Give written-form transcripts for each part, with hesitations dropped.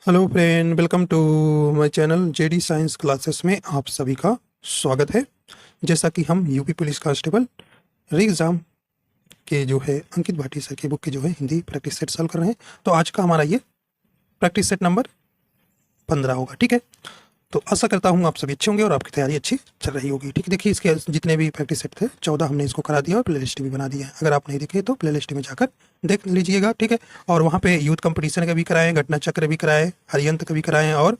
Hello friend, welcome to my channel JD science classes में आप सभी का स्वागत है। जैसा कि हम UP police constable re exam के जो है अंकित भाटी सर की बुक की जो है हिंदी प्रैक्टिस सेट सॉल्व कर रहे हैं। तो आज का हमारा ये प्रैक्टिस सेट नंबर 15 होगा। ठीक है, तो आशा करता हूँ आप सभी अच्छे होंगे और आपकी तैयारी अच्छी चल रही होगी। ठीक है, देखिए इसके जितने भी प्रैक्टिस सेट थे 14 हमने इसको करा दिया और प्ले लिस्ट भी बना दिया है। अगर आप नहीं देखे तो प्ले लिस्ट में जाकर देख लीजिएगा। ठीक है, और वहाँ पे यूथ कंपटीशन का भी कराएं, घटना चक्र भी कराएं, हरियंत का भी कराएं और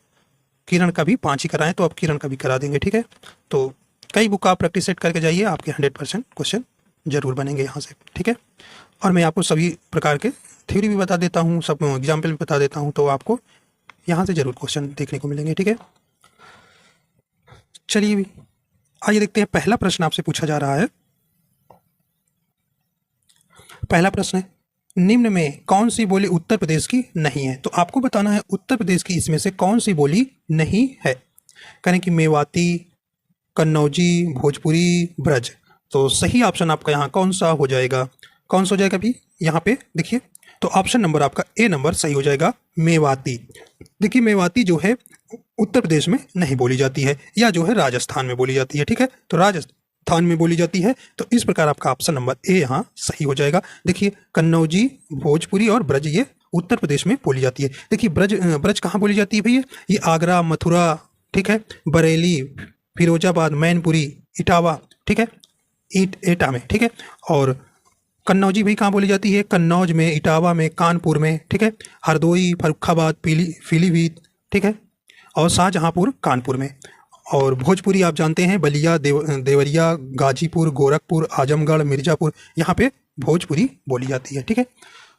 किरण का भी 5 ही कराएं, तो आप किरण का भी करा देंगे। ठीक है, तो कई बुक आप प्रैक्टिस सेट करके जाइए, आपके 100% क्वेश्चन जरूर बनेंगे यहाँ से। ठीक है, और मैं आपको सभी प्रकार के थ्योरी भी बता देता हूँ, सब एग्जाम्पल भी बता देता हूँ, तो आपको यहाँ से जरूर क्वेश्चन देखने को मिलेंगे। ठीक है, चलिए भी आइए देखते हैं। पहला प्रश्न आपसे पूछा जा रहा है। पहला प्रश्न है, निम्न में कौन सी बोली उत्तर प्रदेश की नहीं है? तो आपको बताना है उत्तर प्रदेश की इसमें से कौन सी बोली नहीं है। करें कि मेवाती, कन्नौजी, भोजपुरी, ब्रज। तो सही ऑप्शन आपका यहाँ कौन सा हो जाएगा? कौन सा हो जाएगा अभी यहाँ पे देखिए, तो ऑप्शन नंबर आपका ए नंबर सही हो जाएगा, मेवाती। देखिए मेवाती जो है उत्तर प्रदेश में नहीं बोली जाती है, या जो है राजस्थान में बोली जाती है। ठीक है, तो राजस्थान में बोली जाती है, तो इस प्रकार आपका ऑप्शन नंबर ए यहाँ सही हो जाएगा। देखिए कन्नौजी, भोजपुरी और ब्रज ये उत्तर प्रदेश में बोली जाती है। देखिए ब्रज ब्रज कहाँ बोली जाती है भैया? ये आगरा, मथुरा, ठीक है, बरेली, फिरोजाबाद, मैनपुरी, इटावा, ठीक है, एटा में। ठीक है, और कन्नौजी भी कहाँ बोली जाती है? कन्नौज में, इटावा में, कानपुर में। ठीक है, हरदोई, फर्रुखाबाद, पीलीभीत, ठीक है, और शाहजहांपुर कानपुर में। और भोजपुरी आप जानते हैं बलिया, देवरिया, गाजीपुर, गोरखपुर, आजमगढ़, मिर्जापुर, यहाँ पे भोजपुरी बोली जाती है। ठीक है,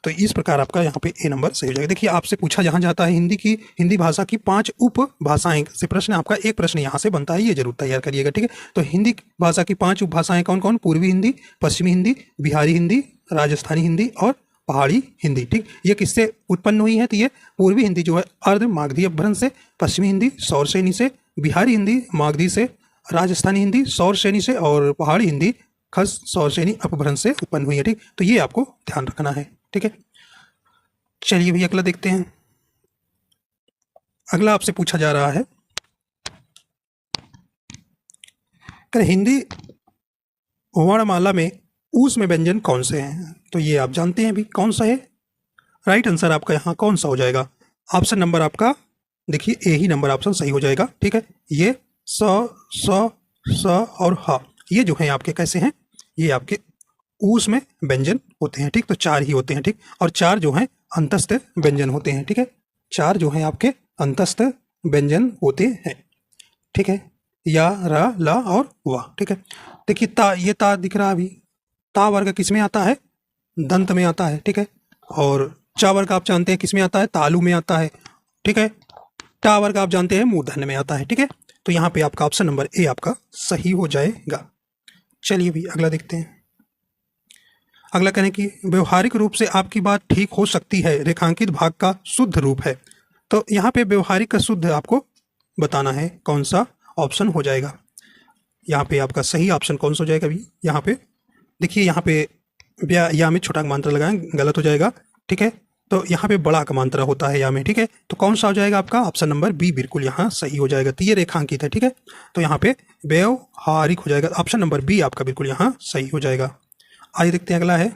तो इस प्रकार आपका यहाँ पे ए नंबर सही हो जाएगा। देखिए आपसे पूछा जहाँ जाता है हिंदी भाषा की 5 उपभाषाएं से प्रश्न, आपका एक प्रश्न यहाँ से बनता है, ये जरूर तैयार करिएगा। ठीक है, तो हिंदी भाषा की 5 उपभाषाएं कौन कौन? पूर्वी हिंदी, पश्चिमी हिंदी, बिहारी हिंदी, राजस्थानी हिंदी और पहाड़ी हिंदी। ठीक, ये किससे उत्पन्न हुई है? तो ये पूर्वी हिंदी जो है अर्ध मागधी अपभ्रंश से, पश्चिमी हिंदी सौर श्रेणी से, बिहारी हिंदी मागधी से, राजस्थानी हिंदी सौर श्रेणी से और पहाड़ी हिंदी खस सौर श्रेणी अपभ्रंश से उत्पन्न हुई है। ठीक, तो ये आपको ध्यान रखना है। ठीक है, चलिए भैया अगला देखते हैं। अगला आपसे पूछा जा रहा है, हिंदी वर्णमाला में ऊस में व्यंजन कौन से हैं? तो ये आप जानते हैं भी कौन सा है। राइट आंसर आपका यहाँ कौन सा हो जाएगा? ऑप्शन नंबर आपका देखिए ए ही नंबर ऑप्शन सही हो जाएगा। ठीक है, ये स और ह, ये जो है आपके कैसे हैं? ये आपके ऊस में व्यंजन होते हैं। ठीक, तो 4 ही होते हैं। ठीक, और 4 जो हैं अंतस्थ व्यंजन होते हैं। ठीक है, 4 जो हैं आपके अंतस्थ व्यंजन होते हैं। ठीक है, या, र, ल और व। ठीक है, देखिए ता, ये ता दिख रहा अभी, ता वर्ग किस में आता है? दंत में आता है। ठीक है, और चा वर्ग आप जानते हैं किस में आता है? तालु में आता है। ठीक है, टा वर्ग आप जानते हैं मूर्धन्य में आता है। ठीक है, तो यहाँ पे आपका ऑप्शन नंबर ए आपका सही हो जाएगा। चलिए भी अगला देखते हैं। अगला कहें कि व्यवहारिक रूप से आपकी बात ठीक हो सकती है, रेखांकित भाग का शुद्ध रूप है। तो यहाँ पे व्यवहारिक का शुद्ध आपको बताना है, कौन सा ऑप्शन हो जाएगा? यहाँ पे आपका सही ऑप्शन कौन सा हो जाएगा अभी? यहाँ पे देखिए, यहाँ पे या में छोटा मात्रा लगाएं, गलत हो जाएगा। ठीक है, तो यहाँ पे बड़ा का मात्रा होता है या में। ठीक है, तो कौन सा हो जाएगा आपका? ऑप्शन नंबर बी बिल्कुल यहाँ सही हो जाएगा। तो ये रेखांकित है। ठीक है, तो यहाँ पे व्यवहारिक हो जाएगा, ऑप्शन नंबर बी आपका बिल्कुल यहाँ सही हो जाएगा। आइए देखते हैं अगला है,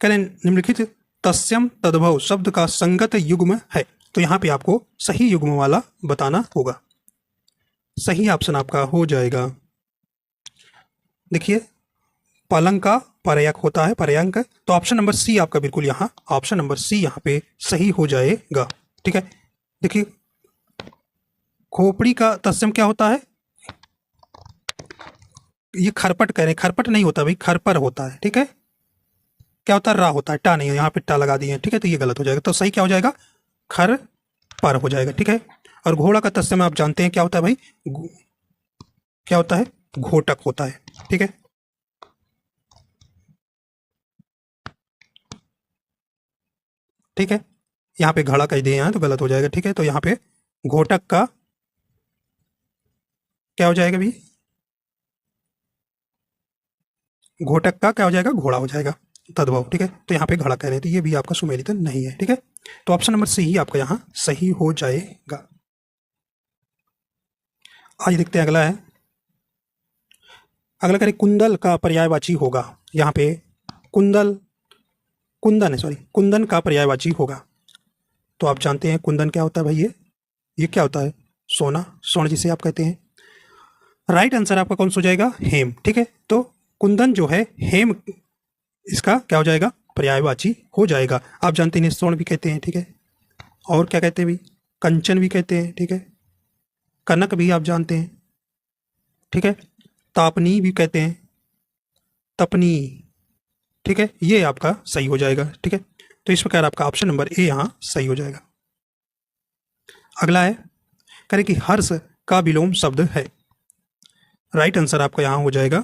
कह रहे निम्नलिखित तस्यम तद्भव शब्द का संगत युग्म है। तो यहाँ पे आपको सही युग्म वाला बताना होगा। सही ऑप्शन आपका हो जाएगा, देखिए पलंग का पर्यायक होता है, पर्यांक। तो ऑप्शन नंबर सी आपका बिल्कुल यहाँ, ऑप्शन नंबर सी यहाँ पे सही हो जाएगा। ठीक है, देखिए खोपड़ी का तस्यम क्या होता है? ये खरपट कह रहे हैं, खरपट नहीं होता भाई, खरपर होता है। ठीक है, क्या होता है? रा होता है, टा नहीं है, यहाँ पे टा लगा दिए हैं। ठीक है, तो ये गलत हो जाएगा। तो सही क्या हो जाएगा? खर पर हो जाएगा। ठीक है, और घोड़ा का तस्यम आप जानते हैं क्या होता है भाई? क्या होता है? घोटक होता है। ठीक है, ठीक है, यहाँ पे घड़ा कह दिए हैं तो गलत हो जाएगा। ठीक है, तो यहाँ पे घोटक का क्या हो जाएगा भाई? घोटक का क्या हो जाएगा? घोड़ा हो जाएगा। तद्भव, ठीक है। तो यहाँ पे घड़ा कह रहे हैं, तो ये भी आपका सुमेलित नहीं है, ठीक है। तो ऑप्शन नंबर सी ही आपका यहाँ सही हो जाएगा। आज देखते हैं अगला है। अगला करें कुंदल का पर्यायवाची होगा। यहाँ पे कुंदल, कुंदन है, सॉरी, कुंदन का पर्यायवाची होगा। तो आप जानते हैं कुंदन क्या होता है भाई, ये क्या होता है? सोना, स्वर्ण जिसे आप कहते हैं। राइट आंसर आपका कौन सा हो जाएगा? हेम, ठीक है। तो कुंदन जो है हेम, इसका क्या हो जाएगा? पर्यायवाची हो जाएगा। आप जानते हैं स्वर्ण भी कहते हैं, ठीक है। और क्या कहते हैं भाई? कंचन भी कहते हैं, ठीक है। कनक भी आप जानते हैं, ठीक है। तापनी भी कहते हैं, तपनी, ठीक है। ये आपका सही हो जाएगा, ठीक है। तो इस प्रकार आपका ऑप्शन नंबर ए यहाँ सही हो जाएगा। अगला है, करें कि हर्ष का विलोम शब्द है। राइट आंसर आपका यहाँ हो जाएगा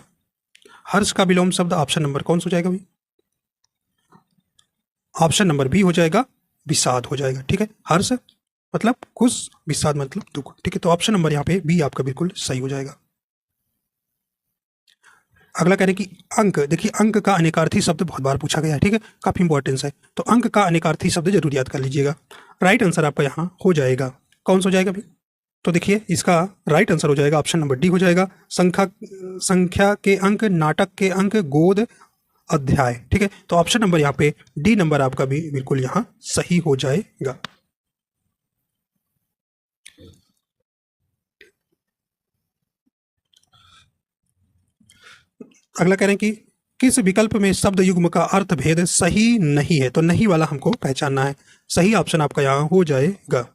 हर्ष का विलोम शब्द ऑप्शन नंबर कौन सा हो जाएगा भाई? ऑप्शन नंबर बी हो जाएगा, विषाद हो जाएगा, ठीक है। हर्ष मतलब खुश, विषाद मतलब दुख, ठीक है। तो ऑप्शन नंबर यहाँ पे बी आपका बिल्कुल सही हो जाएगा। अगला कह रहे कि अंक, देखिए अंक का अनेकार्थी शब्द बहुत बार पूछा गया है, ठीक है, काफी इंपॉर्टेंस है। तो अंक का अनेकार्थी शब्द जरूर याद कर लीजिएगा। राइट आंसर आपका यहाँ हो जाएगा, कौन सा हो जाएगा भाई? तो देखिए इसका राइट आंसर हो जाएगा ऑप्शन नंबर डी हो जाएगा, संख्या के अंक, नाटक के अंक, गोद, अध्याय, ठीक है। तो ऑप्शन नंबर यहाँ पे डी नंबर आपका भी बिल्कुल यहाँ सही हो जाएगा। अगला कह रहे हैं कि किस विकल्प में शब्द युग्म का अर्थ भेद सही नहीं है? तो नहीं वाला हमको पहचानना है। सही ऑप्शन आपका यहाँ हो जाएगा,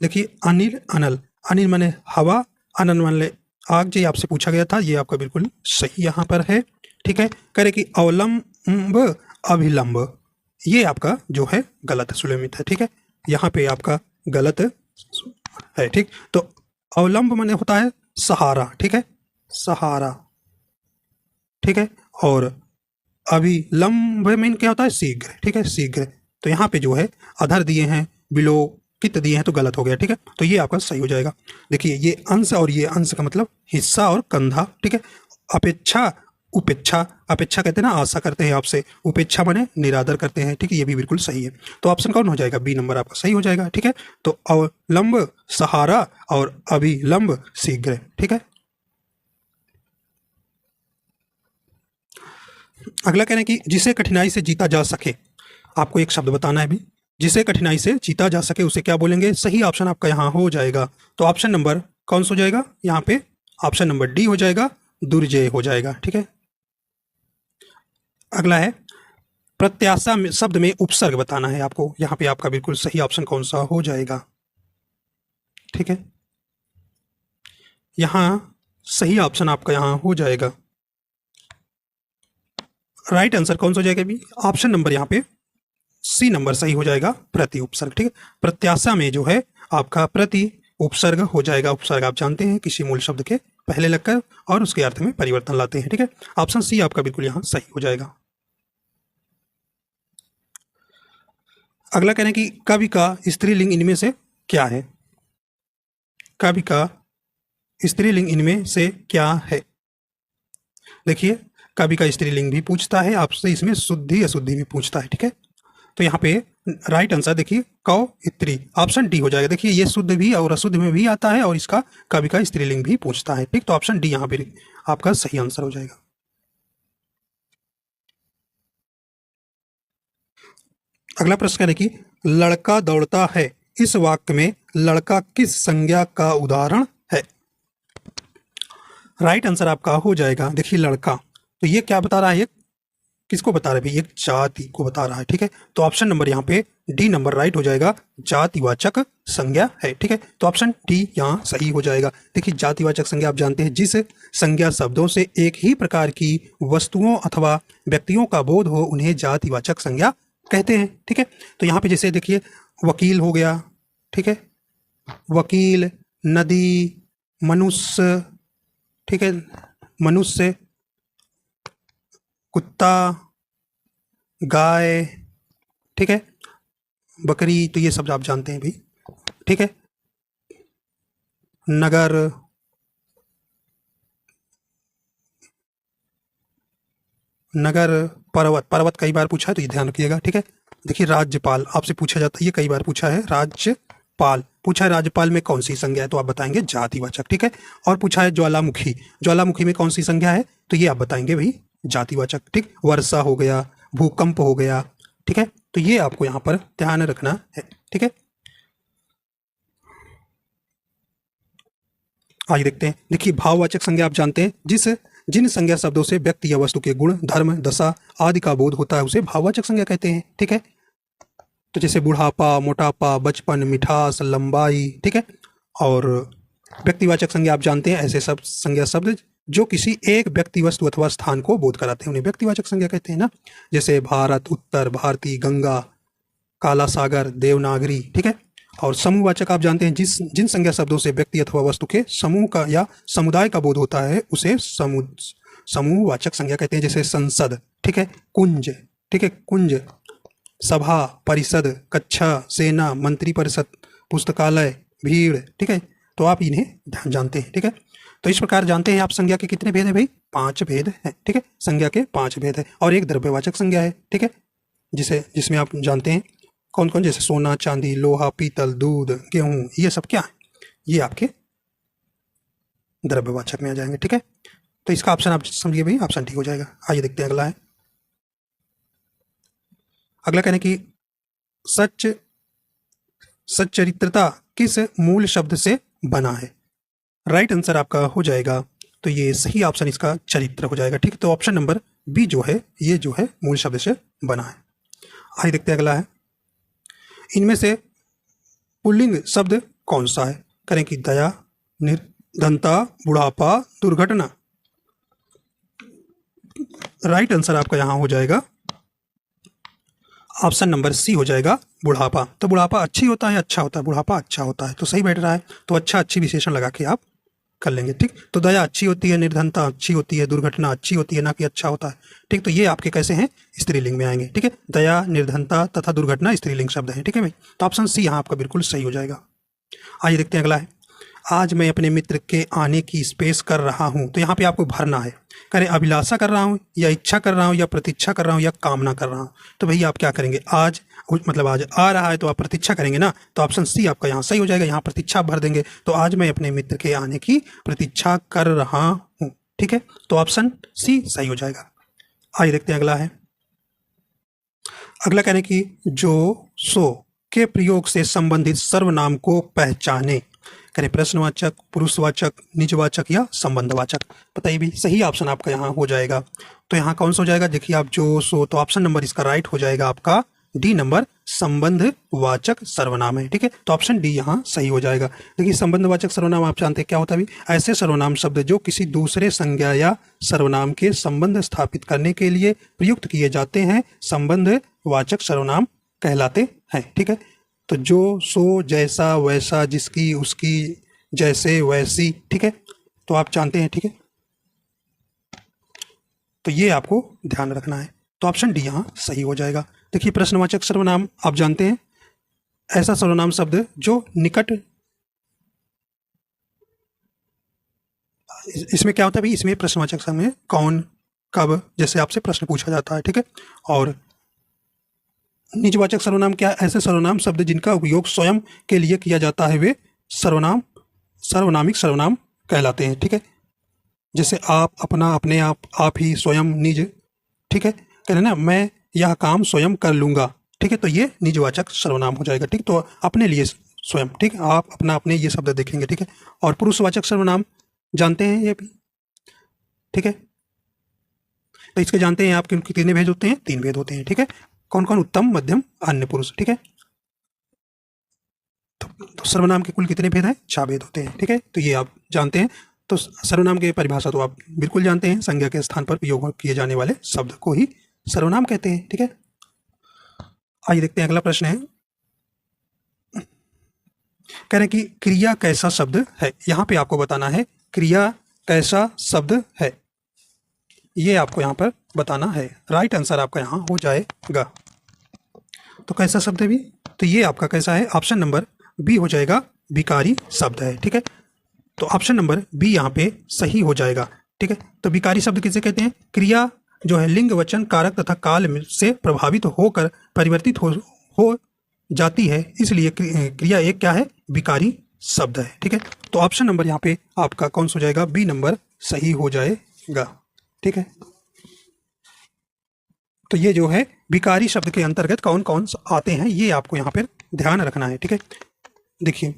देखिए अनिल, अनल, अनिल माने हवा, अनल माने आग, जो आपसे पूछा गया था, ये आपका बिल्कुल सही यहाँ पर है, ठीक है। करे कि अवलंब, अभिलंब, ये आपका जो है गलत सुलेमित है, ठीक है। यहाँ पे आपका गलत है, ठीक। तो अवलंब माने होता है सहारा, ठीक है, सहारा, ठीक है। और अभिलंब में क्या होता है? शीघ्र, ठीक है, शीघ्र। तो यहाँ पे जो है अधर दिए हैं, बिलो कित दिए हैं, तो गलत हो गया, ठीक है। तो ये आपका सही हो जाएगा। देखिए ये अंश और ये अंश का मतलब हिस्सा और कंधा, ठीक है। अपेक्षा, उपेक्षा, अपेक्षा कहते हैं ना, आशा करते हैं आपसे, उपेक्षा माने निरादर करते हैं, ठीक है। ये भी बिल्कुल सही है। तो ऑप्शन कौन हो जाएगा? बी नंबर आपका सही हो जाएगा, ठीक है। तो अवलंब सहारा और अभिलंब शीघ्र, ठीक है। अगला कह रहे हैं कि जिसे कठिनाई से जीता जा सके, आपको एक शब्द बताना है भी, जिसे कठिनाई से जीता जा सके उसे क्या बोलेंगे? सही ऑप्शन आपका यहाँ हो जाएगा। तो ऑप्शन नंबर कौन सा हो जाएगा यहाँ पे? ऑप्शन नंबर डी हो जाएगा, दुर्जय हो जाएगा, ठीक है। अगला है प्रत्याशा शब्द में उपसर्ग बताना है आपको। यहाँ पे आपका बिल्कुल सही ऑप्शन कौन सा हो जाएगा, ठीक है। यहाँ सही ऑप्शन आपका यहाँ हो जाएगा, राइट आंसर कौन सा हो जाएगा भी? ऑप्शन नंबर यहाँ पे सी नंबर सही हो जाएगा, प्रति उपसर्ग, ठीक है। प्रत्याशा में जो है आपका प्रति उपसर्ग हो जाएगा। उपसर्ग आप जानते हैं किसी मूल शब्द के पहले लगकर और उसके अर्थ में परिवर्तन लाते हैं, ठीक है। ऑप्शन सी आपका बिल्कुल यहाँ सही हो जाएगा। अगला कह रहे हैं कि कवि का स्त्रीलिंग इनमें से क्या है? कवि का स्त्रीलिंग इनमें से क्या है? देखिए कवि का स्त्रीलिंग भी पूछता है आपसे, इसमें शुद्धि अशुद्धि भी पूछता है, ठीक है। तो यहाँ पे राइट आंसर देखिए कौइत्री, ऑप्शन डी हो जाएगा। देखिए ये शुद्ध भी और अशुद्ध में भी आता है और इसका कवि का स्त्रीलिंग भी पूछता है, ठीक। तो ऑप्शन डी यहाँ पे आपका सही आंसर हो जाएगा। अगला प्रश्न है कि लड़का दौड़ता है, इस वाक्य में लड़का किस संज्ञा का उदाहरण है? राइट आंसर आपका हो जाएगा, देखिए लड़का, तो ये क्या बता रहा है? किसको बता रहा है भाई? एक जाति को बता रहा है, ठीक है। तो ऑप्शन नंबर यहाँ पे डी नंबर राइट हो जाएगा, जातिवाचक संज्ञा है, ठीक है। तो ऑप्शन डी यहाँ सही हो जाएगा। देखिए जातिवाचक संज्ञा आप जानते हैं, जिस संज्ञा शब्दों से एक ही प्रकार की वस्तुओं अथवा व्यक्तियों का बोध हो उन्हें जातिवाचक संज्ञा कहते हैं, ठीक है। तो यहाँ पे जैसे देखिए वकील हो गया, ठीक है, वकील, नदी, मनुष्य, ठीक है, मनुष्य, कुत्ता, गाय, ठीक है, बकरी, तो ये सब आप जानते हैं भाई, ठीक है। नगर, नगर, पर्वत, पर्वत कई बार पूछा है तो ये ध्यान रखिएगा, ठीक है। देखिए राज्यपाल आपसे पूछा जाता है, ये कई बार पूछा है, राज्यपाल पूछा है, राज्यपाल में कौन सी संज्ञा है तो आप बताएंगे जातिवाचक, ठीक है। और पूछा है ज्वालामुखी, ज्वालामुखी में कौन सी संज्ञा है तो ये आप बताएंगे भाई जातिवाचक, ठीक। वर्षा हो गया, भूकंप हो गया, ठीक है। तो ये आपको यहाँ पर ध्यान रखना है, ठीक है। आइए देखते हैं। देखिए भाववाचक संज्ञा आप जानते हैं, जिन संज्ञा शब्दों से व्यक्ति या वस्तु के गुण, धर्म, दशा आदि का बोध होता है उसे भाववाचक संज्ञा कहते हैं, ठीक है। तो जैसे बुढ़ापा, मोटापा, बचपन, मिठास, लंबाई, ठीक है। और व्यक्तिवाचक संज्ञा आप जानते हैं, ऐसे सब संज्ञा शब्द जो किसी एक व्यक्ति, वस्तु अथवा स्थान को बोध कराते हैं उन्हें व्यक्तिवाचक संज्ञा कहते हैं ना। जैसे भारत, उत्तर, भारती, गंगा, काला सागर, देवनागरी, ठीक है। और समूहवाचक आप जानते हैं, जिन संज्ञा शब्दों से व्यक्ति अथवा वस्तु के समूह का या समुदाय का बोध होता है उसे समूहवाचक संज्ञा कहते हैं। जैसे संसद, ठीक है, कुंज, ठीक है, कुंज, सभा, परिषद, कक्षा, सेना, मंत्री परिषद, पुस्तकालय, भीड़, ठीक है। तो आप इन्हें जानते हैं, ठीक है। तो इस प्रकार जानते हैं आप संज्ञा के कितने भेद है भाई, 5 भेद हैं, ठीक है। संज्ञा के 5 भेद है और एक द्रव्यवाचक संज्ञा है, ठीक है, जिसमें आप जानते हैं कौन कौन, जैसे सोना, चांदी, लोहा, पीतल, दूध, गेहूं, ये सब क्या है, ये आपके द्रव्यवाचक में आ जाएंगे, ठीक है। तो इसका ऑप्शन आप समझिए भाई, ऑप्शन ठीक हो जाएगा। आइए देखते हैं अगला है। अगला कहने की सच्चरित्रता किस मूल शब्द से बना है। राइट आंसर आपका हो जाएगा, तो ये सही ऑप्शन इसका चरित्र हो जाएगा, ठीक। तो ऑप्शन नंबर बी जो है, ये जो है मूल शब्द से बना है। आइए देखते हैं अगला है। इनमें से पुल्लिंग शब्द कौन सा है। करें कि दया, निर्धनता, बुढ़ापा, दुर्घटना। राइट आंसर आपका यहां हो जाएगा ऑप्शन नंबर सी हो जाएगा, बुढ़ापा। तो बुढ़ापा अच्छी होता है, अच्छा होता है, बुढ़ापा अच्छा होता है, तो सही बैठ रहा है। तो अच्छा अच्छी विशेषण लगा के आप कर लेंगे, ठीक। तो दया अच्छी होती है, निर्धनता अच्छी होती है, दुर्घटना अच्छी होती है, ना कि अच्छा होता है, ठीक। तो ये आपके कैसे हैं, स्त्रीलिंग में आएंगे, ठीक है। दया, निर्धनता तथा दुर्घटना स्त्रीलिंग शब्द हैं, ठीक है भाई। तो ऑप्शन सी यहाँ आपका बिल्कुल सही हो जाएगा। आइए देखते हैं अगला है। आज मैं अपने मित्र के आने की स्पेस कर रहा हूँ, तो यहाँ पे आपको भरना है। करें अभिलाषा कर रहा हूँ, या इच्छा कर रहा हूँ, या प्रतीक्षा कर रहा हूँ, या कामना कर रहा हूँ। तो भैया आप क्या करेंगे, आज मतलब आज आ रहा है तो आप प्रतीक्षा करेंगे ना, तो ऑप्शन सी आपका यहाँ सही हो जाएगा। यहाँ प्रतीक्षा भर देंगे, तो आज मैं अपने मित्र के आने की प्रतीक्षा कर रहा हूँ, ठीक है। तो ऑप्शन सी सही हो जाएगा। आइए देखते हैं अगला है। अगला कहने की जो सो के प्रयोग से संबंधित सर्वनाम को पहचाने। करें प्रश्नवाचक, पुरुषवाचक, निजवाचक या संबंधवाचक। बताइए भी, सही ऑप्शन आपका यहाँ हो जाएगा। तो यहाँ कौन सा हो जाएगा, देखिए आप जो सो, तो ऑप्शन नंबर इसका राइट हो जाएगा आपका डी नंबर, संबंधवाचक सर्वनाम है, ठीक है। तो ऑप्शन डी यहाँ सही हो जाएगा। देखिए संबंधवाचक सर्वनाम आप जानते हैं क्या होता है, ऐसे सर्वनाम शब्द जो किसी दूसरे संज्ञा या सर्वनाम के संबंध स्थापित करने के लिए प्रयुक्त किए जाते हैं, संबंधवाचक सर्वनाम कहलाते हैं, ठीक है। तो जो, सो, जैसा, वैसा, जिसकी, उसकी, जैसे, वैसी, ठीक है। तो आप जानते हैं, ठीक है। तो ये आपको ध्यान रखना है। तो ऑप्शन डी यहाँ सही हो जाएगा। देखिए प्रश्नवाचक सर्वनाम आप जानते हैं, ऐसा सर्वनाम शब्द जो निकट, इसमें क्या होता है भाई, इसमें प्रश्नवाचक शब्द में कौन, कब, जैसे आपसे प्रश्न पूछा जाता है, ठीक है। और निजवाचक सर्वनाम क्या, ऐसे सर्वनाम शब्द जिनका उपयोग स्वयं के लिए किया जाता है वे सर्वनामिक सर्वनाम कहलाते हैं, ठीक है। जैसे आप, अपना, अपने आप ही, स्वयं, निज, ठीक है। कहते हैं ना, मैं यह काम स्वयं कर लूंगा, ठीक है। तो ये निजवाचक सर्वनाम हो जाएगा, ठीक। तो अपने लिए स्वयं, ठीक, आप, अपना, अपने, ये शब्द देखेंगे, ठीक है। और पुरुषवाचक सर्वनाम जानते हैं ये भी, ठीक है। तो इसके जानते हैं आप कितने भेद होते हैं, 3 भेद होते हैं, ठीक है। कौन कौन, उत्तम, मध्यम, अन्य पुरुष, ठीक है। तो सर्वनाम के कुल कितने भेद हैं, 4 भेद होते हैं, ठीक है। तो ये आप जानते हैं। तो सर्वनाम की परिभाषा तो आप बिल्कुल जानते हैं, संज्ञा के स्थान पर प्रयोग किए जाने वाले शब्द को ही सर्वनाम कहते हैं, ठीक है। आइए देखते हैं अगला प्रश्न है। कह रहे हैं कि क्रिया कैसा शब्द है। यहाँ पे आपको बताना है क्रिया कैसा शब्द है, ये आपको यहाँ पर बताना है। राइट आंसर आपका यहाँ हो जाएगा। तो कैसा शब्द है भी, तो ये आपका कैसा है, ऑप्शन नंबर बी हो जाएगा, विकारी शब्द है, ठीक है। तो ऑप्शन नंबर बी यहाँ पे सही हो जाएगा, ठीक है। तो विकारी शब्द किसे कहते हैं, क्रिया जो है लिंग वचन कारक तथा काल से प्रभावित होकर परिवर्तित हो जाती है, इसलिए क्रिया एक क्या है, विकारी शब्द है। ठीक है, तो ऑप्शन नंबर यहाँ पे आपका कौन सा हो जाएगा, बी नंबर सही हो जाएगा। ठीक है, तो ये जो है विकारी शब्द के अंतर्गत कौन कौन आते हैं ये आपको यहाँ पर ध्यान रखना है। ठीक है, देखिए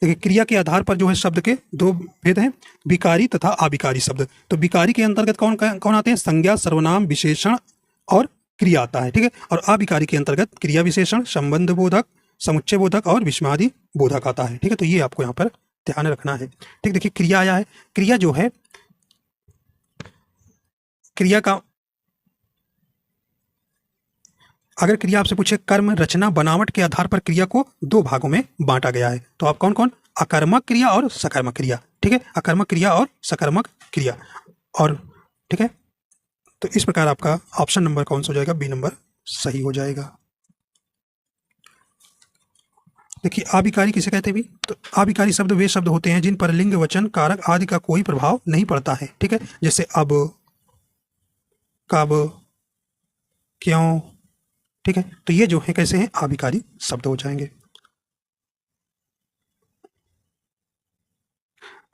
क्रिया के आधार पर जो है शब्द के दो भेद हैं, विकारी तथा अविकारी शब्द। तो विकारी के अंतर्गत कौन कौन आते हैं, संज्ञा, सर्वनाम, विशेषण और क्रिया आता है। ठीक है, और अविकारी के अंतर्गत क्रिया विशेषण, संबंध बोधक, समुच्चय बोधक और विस्मयादि बोधक आता है। ठीक है, तो ये आपको यहाँ पर ध्यान रखना है। ठीक, देखिए क्रिया आया है, क्रिया जो है क्रिया का अगर क्रिया आपसे पूछे कर्म, रचना, बनावट के आधार पर क्रिया को दो भागों में बांटा गया है, तो आप कौन कौन, अकर्मक क्रिया और सकर्मक क्रिया। ठीक है, अकर्मक क्रिया और सकर्मक क्रिया। और ठीक है, तो इस प्रकार आपका ऑप्शन नंबर कौन सा हो जाएगा, बी नंबर सही हो जाएगा। देखिए अविकारी किसे कहते हैं भी, तो अविकारी शब्द वे शब्द होते हैं जिन पर लिंग, वचन, कारक आदि का कोई प्रभाव नहीं पड़ता है। ठीक है, जैसे अब, कब, क्यों। ठीक है, तो ये जो है कैसे हैं, अविकारी शब्द हो जाएंगे।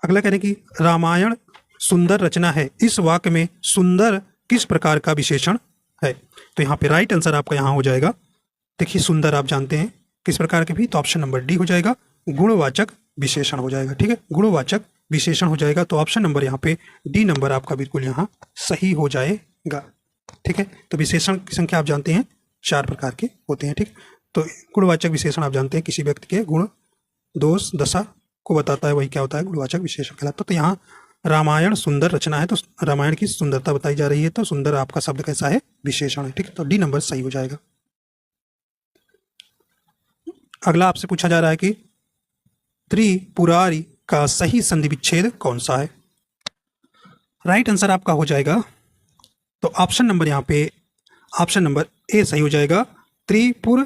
अगला कह रहे हैं कि रामायण सुंदर रचना है, इस वाक्य में सुंदर किस प्रकार का विशेषण है। तो यहाँ पे राइट आंसर आपका यहाँ हो जाएगा, देखिए सुंदर आप जानते हैं किस प्रकार के भी, तो ऑप्शन नंबर डी हो जाएगा, गुणवाचक विशेषण हो जाएगा। ठीक है, गुणवाचक विशेषण हो जाएगा, तो ऑप्शन नंबर यहाँ पे डी नंबर आपका बिल्कुल यहाँ सही हो जाएगा। ठीक है, तो विशेषण की संख्या आप जानते हैं 4 प्रकार के होते हैं। ठीक, तो गुणवाचक विशेषण आप जानते हैं किसी व्यक्ति के गुण, दोष, दशा को बताता है, वही क्या होता है, गुणवाचक विशेषण कहलाता है। तो यहाँ रामायण सुंदर रचना है, तो रामायण की सुंदरता बताई जा रही है, तो सुंदर आपका शब्द कैसा है, विशेषण है। ठीक है, तो डी नंबर सही हो जाएगा। अगला आपसे पूछा जा रहा है कि त्रिपुरारी का सही संधि विच्छेद कौन सा है। राइट आंसर आपका हो जाएगा, तो ऑप्शन नंबर यहाँ पे ऑप्शन नंबर ए सही हो जाएगा, त्रिपुर,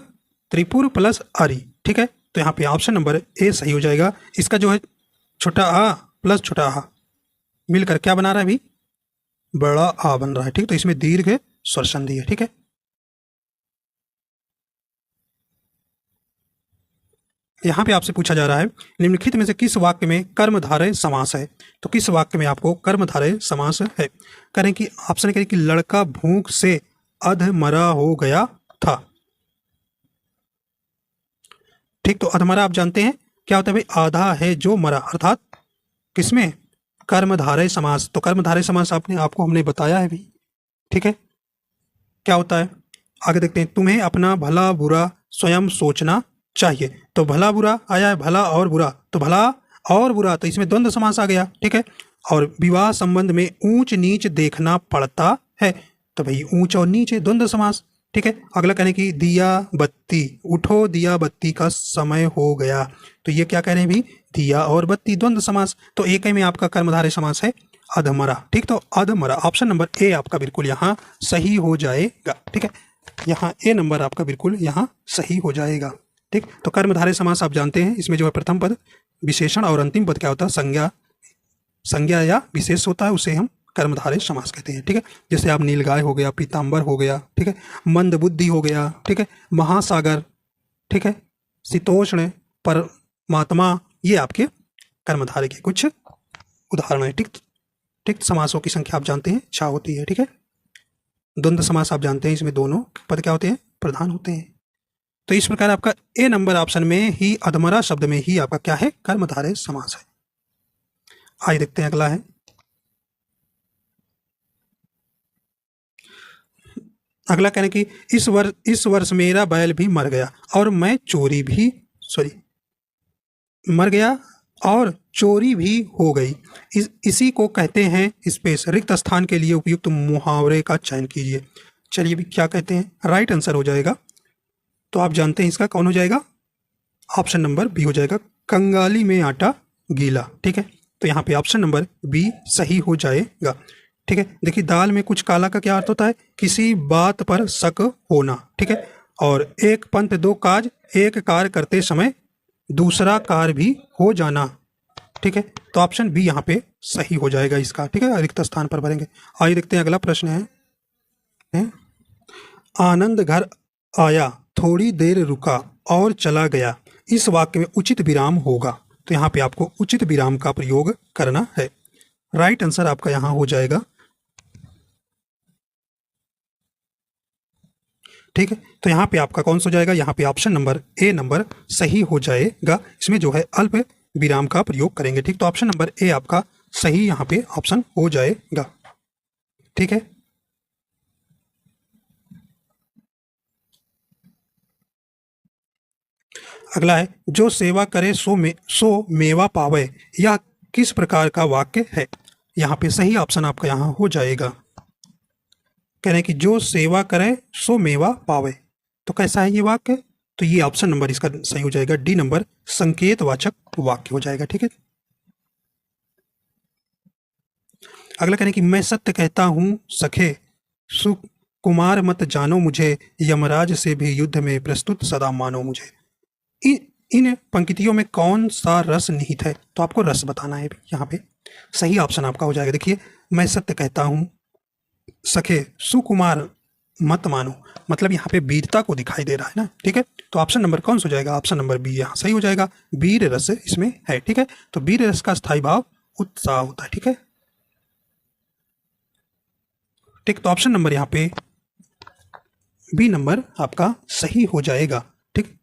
त्रिपुर प्लस आरी। ठीक है, तो यहाँ पे ऑप्शन नंबर ए सही हो जाएगा। इसका जो है छोटा आ प्लस छोटा आ मिलकर क्या बना रहा है अभी, बड़ा आ बन रहा है। ठीक, तो इसमें दीर्घ स्वर संधि है। ठीक है, यहाँ पे आपसे पूछा जा रहा है निम्नलिखित में से किस वाक्य में कर्मधारय समास है। तो किस वाक्य में आपको कर्मधारय समास है, करें कि ऑप्शन करें कि लड़का भूख से अधमरा हो गया था। ठीक, तो अधमरा आप जानते हैं क्या होता है भाई, आधा है जो मरा, अर्थात किसमें, कर्मधारय समास। तो कर्मधारय समास आपको हमने बताया है भी। ठीक है, क्या होता है आगे देखते हैं, तुम्हें अपना भला बुरा स्वयं सोचना चाहिए। तो भला बुरा आया है, भला और बुरा, तो भला और बुरा, तो इसमें द्वंद्व समास आ गया। ठीक है, और विवाह संबंध में ऊंच नीच देखना पड़ता है, तो भाई ऊंच और नीचे द्वंद्व समास। ठीक है, अगला कहने की दिया बत्ती, उठो दिया बत्ती का समय हो गया, तो ये क्या कह रहे हैं भी, दिया और बत्ती द्वंद्व समास। तो एक ही में आपका कर्मधारय समास है अधमरा। ठीक, तो अधमरा ऑप्शन नंबर ए आपका बिल्कुल यहाँ सही हो जाएगा। ठीक है, यहाँ ए नंबर आपका बिल्कुल यहाँ सही हो जाएगा। ठीक, तो कर्मधारय समास आप जानते हैं, इसमें जो है प्रथम पद विशेषण और अंतिम पद क्या होता है, संज्ञा या विशेष होता है, उसे हम कर्मधारय समास कहते हैं। ठीक है, जैसे आप नीलगाय हो गया, पीताम्बर हो गया, ठीक है, मंद बुद्धि हो गया, ठीक है, महासागर, ठीक है, शीतोष्ण, परमात्मा, ये आपके कर्मधारय के कुछ उदाहरण है। ठीक, ठीक, समासों की संख्या आप जानते हैं 6 होती है। ठीक है, द्वंद्व समास आप जानते हैं, इसमें दोनों पद क्या होते हैं, प्रधान होते हैं। तो इस प्रकार आपका ए नंबर ऑप्शन में ही अधमरा शब्द में ही आपका क्या है, कर्मधारय समास है। आइए देखते हैं अगला है, अगला कहने की इस वर्ष मेरा बैल भी मर गया और मैं मर गया और चोरी भी हो गई। इसी को कहते हैं स्पेस, रिक्त स्थान के लिए उपयुक्त मुहावरे का चयन कीजिए। चलिए भी क्या कहते हैं, राइट आंसर हो जाएगा, तो आप जानते हैं इसका कौन हो जाएगा, ऑप्शन नंबर बी हो जाएगा, कंगाली में आटा गीला। ठीक है, तो यहाँ पे ऑप्शन नंबर बी सही हो जाएगा। ठीक है, देखिए दाल में कुछ काला का क्या अर्थ होता है, किसी बात पर शक होना। ठीक है, और एक पंथ दो काज, एक कार्य करते समय दूसरा कार्य भी हो जाना। ठीक है, तो ऑप्शन बी यहाँ पे सही हो जाएगा इसका। ठीक है, रिक्त स्थान पर भरेंगे। आइए देखते हैं अगला प्रश्न है, हैं, आनंद घर आया, थोड़ी देर रुका और चला गया, इस वाक्य में उचित विराम होगा। तो यहाँ पे आपको उचित विराम का प्रयोग करना है। राइट आंसर आपका यहाँ हो जाएगा। ठीक है, तो यहाँ पे आपका कौन सा हो जाएगा, यहाँ पे ऑप्शन नंबर ए नंबर सही हो जाएगा। इसमें जो है अल्प विराम का प्रयोग करेंगे। ठीक, तो ऑप्शन नंबर ए आपका सही यहाँ पे ऑप्शन हो जाएगा। ठीक है, अगला है, जो सेवा करे सो मेवा पावे, यह किस प्रकार का वाक्य है। यहाँ पे सही ऑप्शन आपका यहाँ हो जाएगा। कह रहे हैं कि जो सेवा करे सो मेवा पावे, तो कैसा है ये वाक्य, तो ये ऑप्शन नंबर इसका सही हो जाएगा, डी नंबर संकेतवाचक वाक्य हो जाएगा। ठीक है, अगला कह रहे हैं कि मैं सत्य कहता हूं सखे, सुकुमार मत जानो मुझे, यमराज से भी युद्ध में प्रस्तुत सदा मानो मुझे। इन पंक्तियों में कौन सा रस निहित है, तो आपको रस बताना है यहाँ पे। सही ऑप्शन आपका हो जाएगा। देखिए, मैं सत्य कहता हूँ सखे, सुकुमार मत मानो, मतलब यहाँ पे वीरता को दिखाई दे रहा है ना। ठीक है, तो ऑप्शन नंबर कौन सा हो जाएगा, ऑप्शन नंबर बी यहाँ सही हो जाएगा। वीर रस इसमें है। ठीक है, तो वीर रस का स्थायी भाव उत्साह होता है। ठीक है, ठीक, तो ऑप्शन नंबर यहाँ पे बी नंबर आपका सही हो जाएगा। ठीक,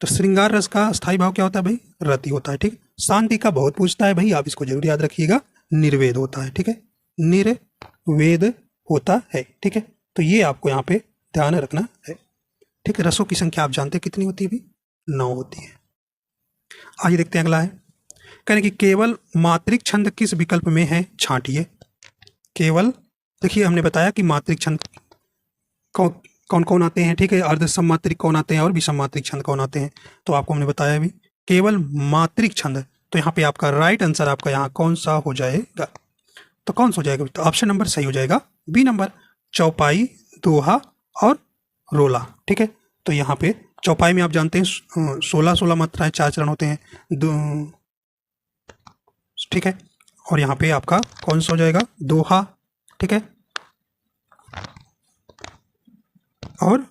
तो श्रृंगार रस का स्थायी भाव क्या होता है भाई, रति होता है। ठीक, शांति का बहुत पूछता है भाई, आप इसको जरूर याद रखिएगा, निर्वेद होता है। ठीक है, निर्वेद होता है। ठीक है, तो ये आपको यहाँ पे ध्यान रखना है। ठीक है, रसों की संख्या आप जानते हैं कितनी होती है भाई, 9 होती है। आइए देखते हैं अगला है, कहें कि केवल मात्रिक छंद किस विकल्प में है, छांटिए। केवल, देखिए हमने बताया कि मात्रिक छंद कौन कौन आते हैं। ठीक है, अर्ध सम्मात्रिक कौन आते हैं और विषम छंद कौन आते हैं, तो आपको हमने बताया भी केवल मात्रिक छंद। तो यहाँ पे आपका राइट आंसर आपका यहाँ कौन सा हो जाएगा, तो कौन सा हो जाएगा, तो ऑप्शन नंबर सही हो जाएगा बी नंबर, चौपाई, दोहा और रोला। ठीक है, तो यहाँ पे चौपाई में आप जानते हैं 16 मात्राएं, 4 चरण होते हैं। ठीक है, और यहाँ पे आपका कौन सा हो जाएगा, दोहा। ठीक है, और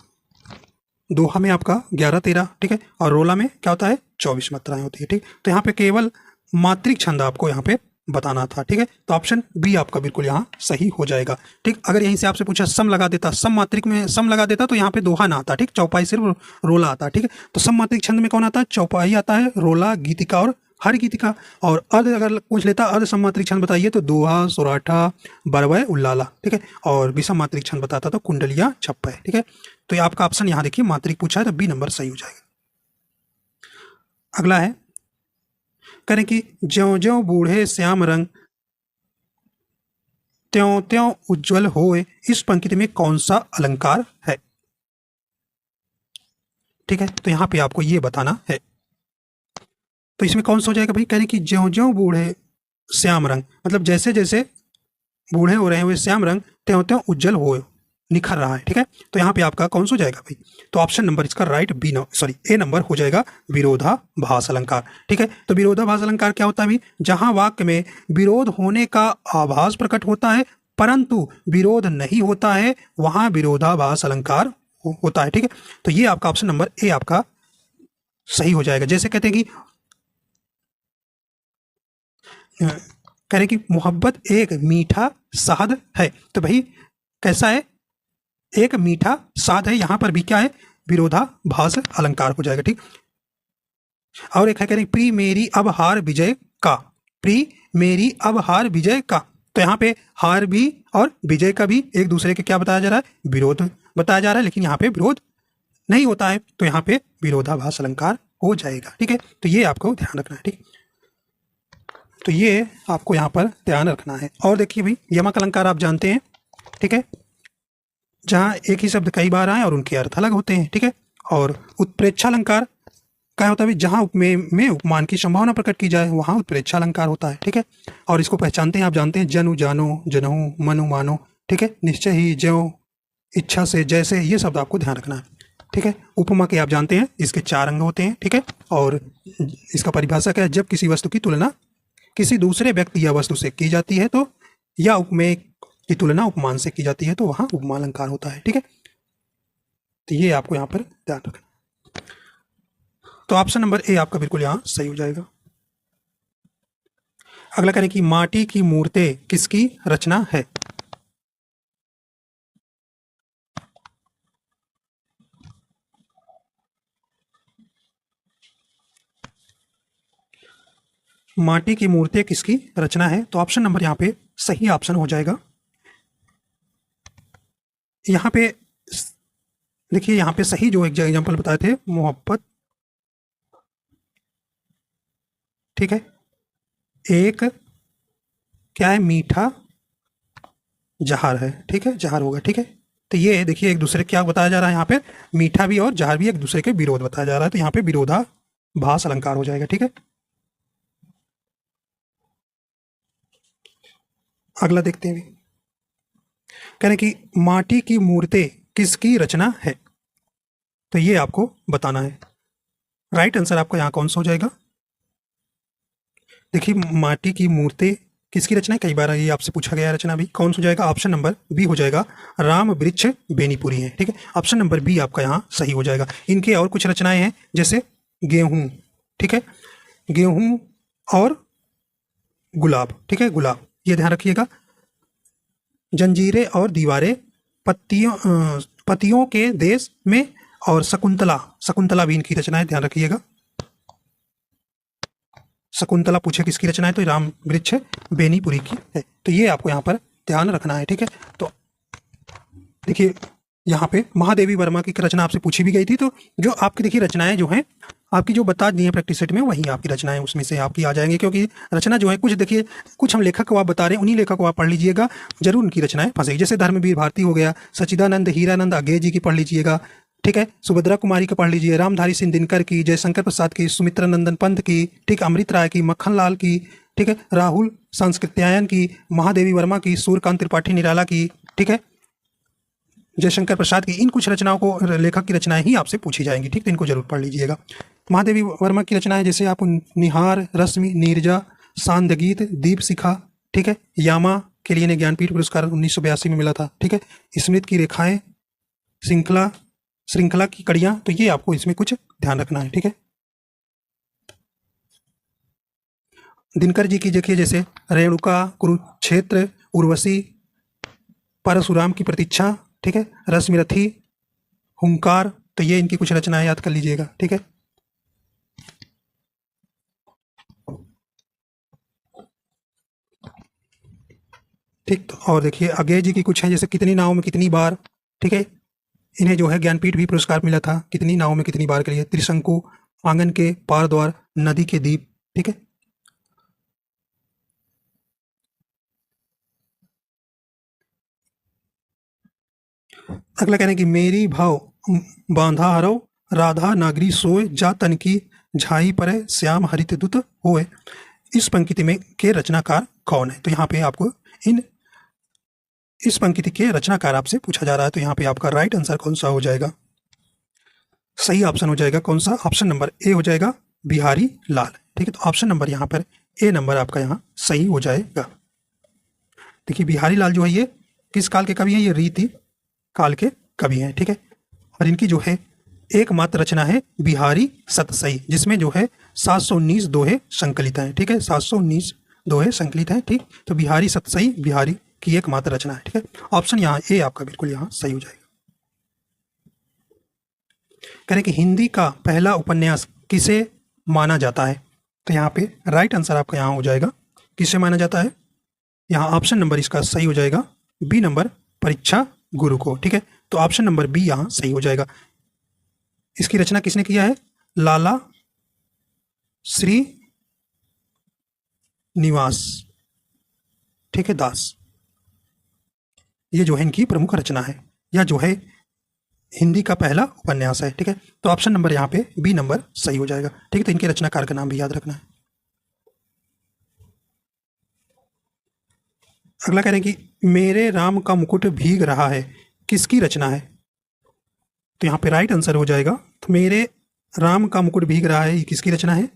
दोहा में आपका 11-13। ठीक है, और रोला में क्या होता है, 24 मात्राएं होती है। ठीक, तो यहाँ पे केवल मात्रिक छंद आपको यहाँ पे बताना था। ठीक है, तो ऑप्शन बी आपका बिल्कुल यहाँ सही हो जाएगा। ठीक, अगर यहीं से आपसे पूछा सम लगा देता, सम मात्रिक में सम लगा देता, तो यहाँ पे दोहा ना आता। ठीक, चौपाई सिर्फ रोला आता। ठीक है, तो सम मात्रिक छंद में कौन आता है, चौपाई आता है, रोला, गीतिका और हर गीतिका। और अर्ध अगर पूछ लेता, अर्ध सम्मात्रिक छंद बताइए, तो दोहा, सोराठा, बरवय, उल्लाला। ठीक है, और विषम मात्रिक छंद बताता तो कुंडलिया, छप्पय। ठीक है, तो ये आपका ऑप्शन यहाँ देखिए मात्रिक पूछा है, तो बी नंबर सही हो जाएगा। अगला है, करें कि ज्यों ज्यों बूढ़े श्याम रंग, त्यों त्यों उज्ज्वल होए, इस पंक्ति में कौन सा अलंकार है। ठीक है, तो यहाँ पे आपको ये बताना है, तो इसमें कौन सा हो जाएगा भाई, कह रहे कि ज्यों ज्यों बूढ़े श्याम रंग, मतलब जैसे जैसे बूढ़े हो रहे हैं वे श्याम रंग, त्यों त्यों उज्जवल हो, निखर रहा है। ठीक है, तो यहाँ पे आपका कौन सा हो जाएगा भाई, तो ऑप्शन नंबर इसका राइट ए नंबर हो जाएगा, विरोधाभास अलंकार। ठीक है, तो विरोधाभास अलंकार क्या होता है भाई, जहां वाक्य में विरोध होने का आभास प्रकट होता है परंतु विरोध नहीं होता है, वहां विरोधाभास अलंकार होता है। ठीक है, तो ये आपका ऑप्शन नंबर ए आपका सही हो जाएगा। जैसे कहते हैं कि कह रहे कि मोहब्बत एक मीठा साध है, तो भाई कैसा है, एक मीठा साध है, यहां पर भी क्या है, विरोधाभास अलंकार हो जाएगा। ठीक, और एक है कह रहे प्री मेरी अब हार विजय का, प्री मेरी अब हार विजय का, तो यहाँ पे हार भी और विजय का भी एक दूसरे के क्या बताया जा रहा है, विरोध बताया जा रहा है, लेकिन यहाँ पे विरोध नहीं होता है, तो यहाँ पे विरोधाभास अलंकार हो जाएगा। ठीक है, तो ये आपको ध्यान रखना है। ठीक, तो ये आपको यहाँ पर ध्यान रखना है। और देखिए भाई, यमक अलंकार आप जानते हैं। ठीक है, जहाँ एक ही शब्द कई बार आए और उनके अर्थ अलग होते हैं। ठीक है, और उत्प्रेक्षा अलंकार क्या होता है, जहाँ उपमेय में उपमान की संभावना प्रकट की जाए वहाँ उत्प्रेक्षा अलंकार होता है। ठीक है, और इसको पहचानते हैं, आप जानते हैं, जनु जानो, जनहु, मनु मानो। ठीक है, निश्चय ही, ज्यों, इच्छा से, जैसे, ये शब्द आपको ध्यान रखना है। ठीक है, उपमा के आप जानते हैं, इसके 4 अंग होते हैं। ठीक है, और इसका परिभाषा क्या है, जब किसी वस्तु की तुलना किसी दूसरे व्यक्ति या वस्तु से की जाती है तो यह उपमेय की तुलना उपमान से की जाती है तो वहाँ उपमा अलंकार होता है। ठीक है, तो ये आपको यहाँ पर ध्यान रखना। तो ऑप्शन नंबर ए आपका बिल्कुल यहाँ सही हो जाएगा। अगला करें कि माटी की मूर्तें किसकी रचना है? माटी की मूर्तें किसकी रचना है? तो ऑप्शन नंबर यहाँ पे सही ऑप्शन हो जाएगा। यहाँ पे देखिए, यहाँ पे सही जो एग्जाम्पल बताए थे, मोहब्बत, ठीक है, एक क्या है, मीठा जहर है। ठीक है, जहर होगा। ठीक है, तो ये देखिए एक दूसरे क्या बताया जा रहा है यहाँ पे, मीठा भी और जहर भी एक दूसरे के विरोध बताया जा रहा है, तो यहाँ पे विरोधाभास अलंकार हो जाएगा। ठीक है, अगला देखते हैं। कह रहे हैं कि माटी की मूर्तें किसकी रचना है? तो ये आपको बताना है। राइट आंसर आपका यहाँ कौन सा हो जाएगा? देखिए, माटी की मूर्तें किसकी रचना है, कई बार ये आपसे पूछा गया है रचना भी, कौन सा हो जाएगा? ऑप्शन नंबर बी हो जाएगा, राम वृक्ष बेनीपुरी है। ठीक है, ऑप्शन नंबर बी आपका यहाँ सही हो जाएगा। इनके और कुछ रचनाएं हैं, जैसे गेहूं, ठीक है, गेहूं और गुलाब। ठीक है, गुलाब, ये ध्यान रखिएगा। जंजीरें और दीवारें, पतियों के देश में, और शकुंतला, शकुंतला भी इनकी रचना है, ध्यान रखिएगा। शकुंतला पूछे किसकी रचना है, तो राम वृक्ष बेनीपुरी की है। तो ये आपको यहाँ पर ध्यान रखना है। ठीक है, तो देखिए यहाँ पे महादेवी वर्मा की रचना आपसे पूछी भी गई थी, तो जो आपकी देखिए रचनाएं जो हैं आपकी जो बता दी हैं प्रैक्टिस सेट में, वही आपकी रचनाएं उसमें से आपकी आ जाएंगी, क्योंकि रचना जो है कुछ देखिए, कुछ हम लेखक को आप बता रहे हैं, उन्हीं लेखक को आप पढ़ लीजिएगा, जरूर उनकी रचनाएं फंसेगी। जैसे धर्मवीर भारती हो गया, सच्चिदानंद हीरानंद अज्ञेय जी की पढ़ लीजिएगा। ठीक है, सुभद्रा कुमारी का पढ़ लीजिए, रामधारी सिंह दिनकर की, जयशंकर प्रसाद की, सुमित्रा नंदन पंत की, ठीक, अमृत राय की, मक्खन लाल की, ठीक है, राहुल संस्कृत्यायन की, महादेवी वर्मा की, सूर्यकांत त्रिपाठी निराला की, ठीक है, जयशंकर प्रसाद की, इन कुछ रचनाओं को, लेखक की रचनाएं ही आपसे पूछी जाएंगी। ठीक, तो इनको जरूर पढ़ लीजिएगा। महादेवी वर्मा की रचनाएं जैसे आप निहार, रश्मि, नीरजा, सांदगीत, दीप शिखा, ठीक है, यामा के लिए इन्हें ज्ञानपीठ पुरस्कार 1982 में मिला था। ठीक है, स्मृत की रेखाएं, श्रृंखला की कड़ियां, तो ये आपको इसमें कुछ ध्यान रखना है। ठीक है, दिनकर जी की देखिए जैसे रेणुका, कुरुक्षेत्र, उर्वशी, परशुराम की प्रतीक्षा, ठीक है, रश्मिरथी, हुंकार, तो ये इनकी कुछ रचनाएं याद कर लीजिएगा। ठीक है, ठीक, तो और देखिए अज्ञेय जी की कुछ है, जैसे कितनी नाव में कितनी बार, ठीक है, इन्हें जो है ज्ञानपीठ भी पुरस्कार मिला था, कितनी नाव में कितनी बार के लिए, त्रिशंकु, आंगन के पार द्वार, नदी के दीप। ठीक है, अगला कहना है कि मेरी भाव बांधा हरो, राधा नागरी सोए, जा तन की झाई परे, श्याम हरित दुत होए। इस पंक्ति में के रचनाकार कौन है? तो यहाँ पे आपको इस पंक्ति के रचनाकार आपसे पूछा जा रहा है, तो यहाँ पे आपका राइट आंसर कौन सा हो जाएगा? सही ऑप्शन हो जाएगा कौन सा? ऑप्शन नंबर ए हो जाएगा, बिहारी लाल। ठीक है, तो ऑप्शन नंबर यहाँ पर ए नंबर आपका यहाँ सही हो जाएगा। देखिए बिहारी लाल जो है ये किस काल के कवि हैं? ये रीति काल के कवि हैं। ठीक है, और इनकी जो है एकमात्र रचना है बिहारी सतसई, जिसमें जो है 719 दोहे संकलित हैं। ठीक है, 719 दोहे संकलित हैं। ठीक, तो बिहारी सतसई बिहारी की एकमात्र रचना है। ठीक है, ऑप्शन यहाँ ए आपका बिल्कुल यहाँ सही हो जाएगा। कह रहे कि हिंदी का पहला उपन्यास किसे माना जाता है? तो यहाँ पे राइट आंसर आपका यहाँ हो जाएगा, किसे माना जाता है? यहाँ ऑप्शन नंबर इसका सही हो जाएगा, बी नंबर, परीक्षा गुरु को। ठीक है, तो ऑप्शन नंबर बी यहाँ सही हो जाएगा। इसकी रचना किसने किया है? लाला श्री निवास, ठीक है, दास। ये जो है इनकी प्रमुख रचना है, या जो है हिंदी का पहला उपन्यास है। ठीक है, तो ऑप्शन नंबर यहाँ पे बी नंबर सही हो जाएगा। ठीक है, तो इनके रचनाकार का नाम भी याद रखना है। अगला कह रहे हैं कि मेरे राम का मुकुट भीग रहा है, किसकी रचना है? तो यहाँ पे राइट आंसर हो जाएगा, तो मेरे राम का मुकुट भीग रहा है, ये किसकी रचना है?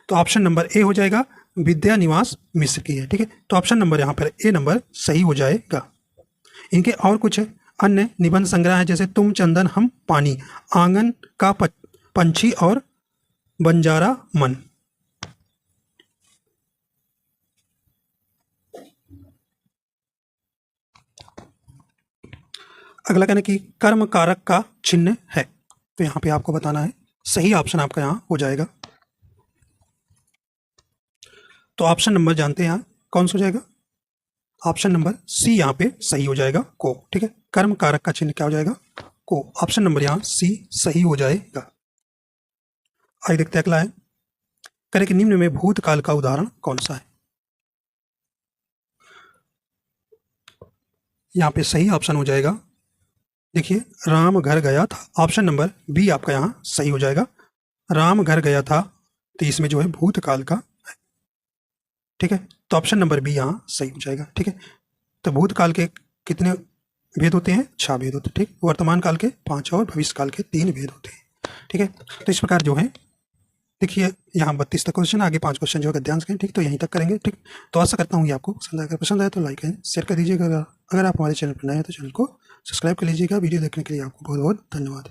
तो ऑप्शन नंबर ए हो जाएगा, विद्या निवास मिश्र की है। ठीक है, तो ऑप्शन नंबर यहाँ पर ए नंबर सही हो जाएगा। इनके और कुछ अन्य निबंध संग्रह है, जैसे तुम चंदन हम पानी, आंगन का पंछी और बंजारा मन। अगला कहना कि कर्म कारक का चिन्ह है, तो यहाँ पे आपको बताना है, सही ऑप्शन आपका यहाँ हो जाएगा। तो ऑप्शन नंबर जानते हैं यहाँ कौन सा हो जाएगा, ऑप्शन नंबर सी यहाँ पे सही हो जाएगा, को। ठीक है, कर्म कारक का चिन्ह क्या हो जाएगा, को। ऑप्शन नंबर यहाँ सी सही हो जाएगा। आइए देखते हैं अगला है, करें कि निम्न में भूतकाल का उदाहरण कौन सा है। यहाँ पे सही ऑप्शन हो जाएगा, देखिए राम घर गया था, ऑप्शन नंबर बी आपका यहाँ सही हो जाएगा। राम घर गया था, तो इसमें जो है भूतकाल का है। ठीक है, तो ऑप्शन नंबर बी यहाँ सही हो जाएगा। ठीक है, तो भूतकाल के कितने भेद होते हैं, 6 भेद होते हैं। ठीक, वर्तमान काल के 5 और भविष्य काल के 3 भेद होते हैं। ठीक है, तो इस प्रकार जो है देखिए यहाँ 32 तक क्वेश्चन, आगे 5 क्वेश्चन जो है ध्यान से। ठीक, तो यहीं तक करेंगे। ठीक, तो आशा करता हूँ ये आपको पसंद आया तो लाइक करें, शेयर कर दीजिएगा। अगर आप हमारे चैनल पर नए हैं तो चैनल को सब्सक्राइब कर लीजिएगा। वीडियो देखने के लिए आपको बहुत बहुत धन्यवाद।